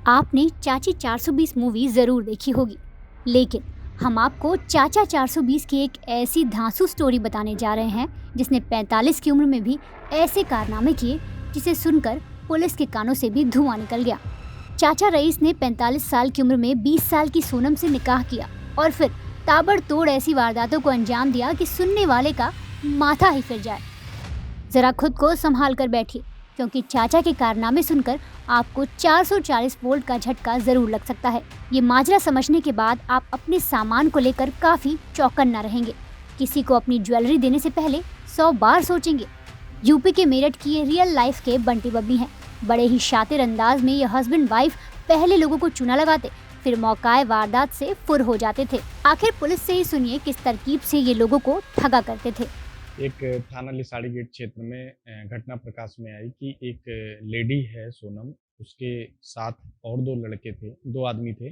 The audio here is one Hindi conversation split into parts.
आपने चाची 420 मूवी ज़रूर देखी होगी, लेकिन हम आपको चाचा 420 की एक ऐसी धांसू स्टोरी बताने जा रहे हैं जिसने 45 की उम्र में भी ऐसे कारनामे किए जिसे सुनकर पुलिस के कानों से भी धुआं निकल गया। चाचा रईस ने 45 साल की उम्र में 20 साल की सोनम से निकाह किया और फिर ताबड़तोड़ ऐसी वारदातों को अंजाम दिया कि सुनने वाले का माथा ही फिर जाए। जरा खुद को संभाल कर बैठिए, क्योंकि चाचा के कारनामे सुनकर आपको 440 वोल्ट का झटका जरूर लग सकता है। ये माजरा समझने के बाद आप अपने सामान को लेकर काफी चौकन्ना रहेंगे। किसी को अपनी ज्वेलरी देने से पहले 100 बार सोचेंगे। यूपी के मेरठ की ये रियल लाइफ के बंटी बबली हैं। बड़े ही शातिर अंदाज में ये हस्बैंड वाइफ पहले लोगों को चूना लगाते, फिर मौकाए वारदात से फुर हो जाते थे। आखिर पुलिस से ही सुनिए किस तरकीब से ये लोगों को ठगा करते थे। एक थाना लिसाड़ी गेट क्षेत्र में घटना प्रकाश में आई कि एक लेडी है सोनम, उसके साथ और दो आदमी थे,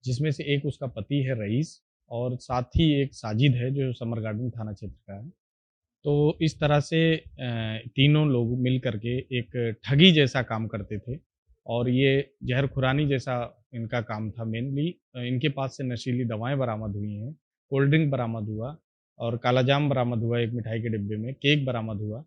जिसमें से एक उसका पति है रईस और साथ ही एक साजिद है जो समर गार्डन थाना क्षेत्र का है। तो इस तरह से तीनों लोग मिल करके एक ठगी जैसा काम करते थे और ये जहर खुरानी जैसा इनका काम था। मेनली इनके पास से नशीली दवाएं बरामद हुई हैं, कोल्ड ड्रिंक बरामद हुआ और काला जाम बरामद हुआ, एक मिठाई के डिब्बे में केक बरामद हुआ।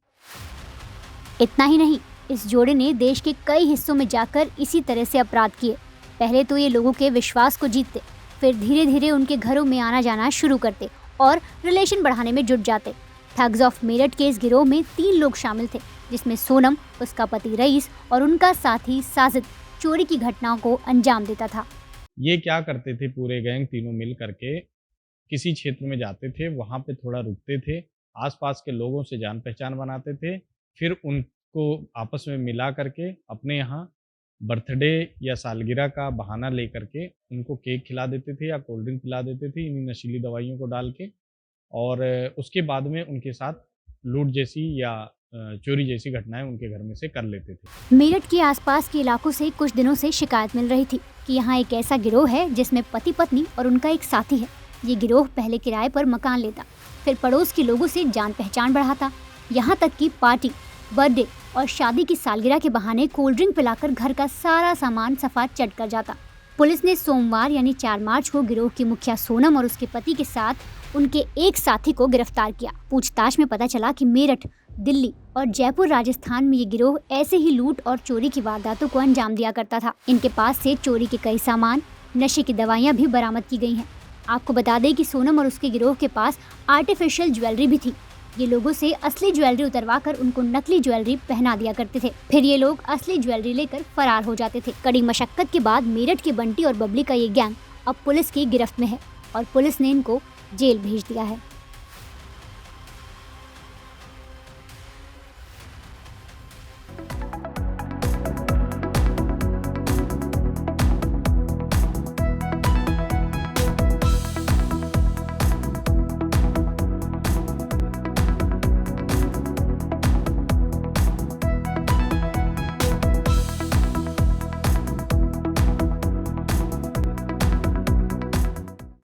इतना ही नहीं, इस जोड़े ने देश के कई हिस्सों में जाकर इसी तरह से अपराध किए। पहले तो ये लोगों के विश्वास को जीतते, फिर धीरे धीरे उनके घरों में आना जाना शुरू करते और रिलेशन बढ़ाने में जुट जाते। ठग्स ऑफ मेरठ के इस गिरोह में 3 लोग शामिल थे, जिसमें सोनम, उसका पति रईस और उनका साथी साजिद चोरी की घटनाओं को अंजाम देता था। ये क्या करते थे, पूरे गैंग तीनों मिल करके किसी क्षेत्र में जाते थे, वहाँ पे थोड़ा रुकते थे, आसपास के लोगों से जान पहचान बनाते थे, फिर उनको आपस में मिला करके अपने यहाँ बर्थडे या सालगिरह का बहाना लेकर के उनको केक खिला देते थे या कोल्ड ड्रिंक पिला देते थे इन्हीं नशीली दवाइयों को डाल के, और उसके बाद में उनके साथ लूट जैसी या चोरी जैसी घटनाएं उनके घर में से कर लेते थे। मेरठ के आसपास के इलाकों से कुछ दिनों से शिकायत मिल रही थी कि यहाँ एक ऐसा गिरोह है जिसमें पति पत्नी और उनका एक साथी है। ये गिरोह पहले किराए पर मकान लेता, फिर पड़ोस के लोगों से जान पहचान बढ़ाता, यहाँ तक कि पार्टी, बर्थडे और शादी की सालगिरह के बहाने कोल्ड ड्रिंक पिलाकर घर का सारा सामान सफा चट कर जाता। पुलिस ने सोमवार यानी 4 मार्च को गिरोह की मुखिया सोनम और उसके पति के साथ उनके एक साथी को गिरफ्तार किया। पूछताछ में पता चला कि मेरठ, दिल्ली और जयपुर, राजस्थान में ये गिरोह ऐसे ही लूट और चोरी की वारदातों को अंजाम दिया करता था। इनके पास से चोरी के कई सामान, नशे की दवाइयाँ भी बरामद की गई हैं। आपको बता दें कि सोनम और उसके गिरोह के पास आर्टिफिशियल ज्वेलरी भी थी। ये लोगों से असली ज्वेलरी उतरवाकर उनको नकली ज्वेलरी पहना दिया करते थे, फिर ये लोग असली ज्वेलरी लेकर फरार हो जाते थे। कड़ी मशक्कत के बाद मेरठ के बंटी और बबली का ये गैंग अब पुलिस की गिरफ्त में है और पुलिस ने इनको जेल भेज दिया है।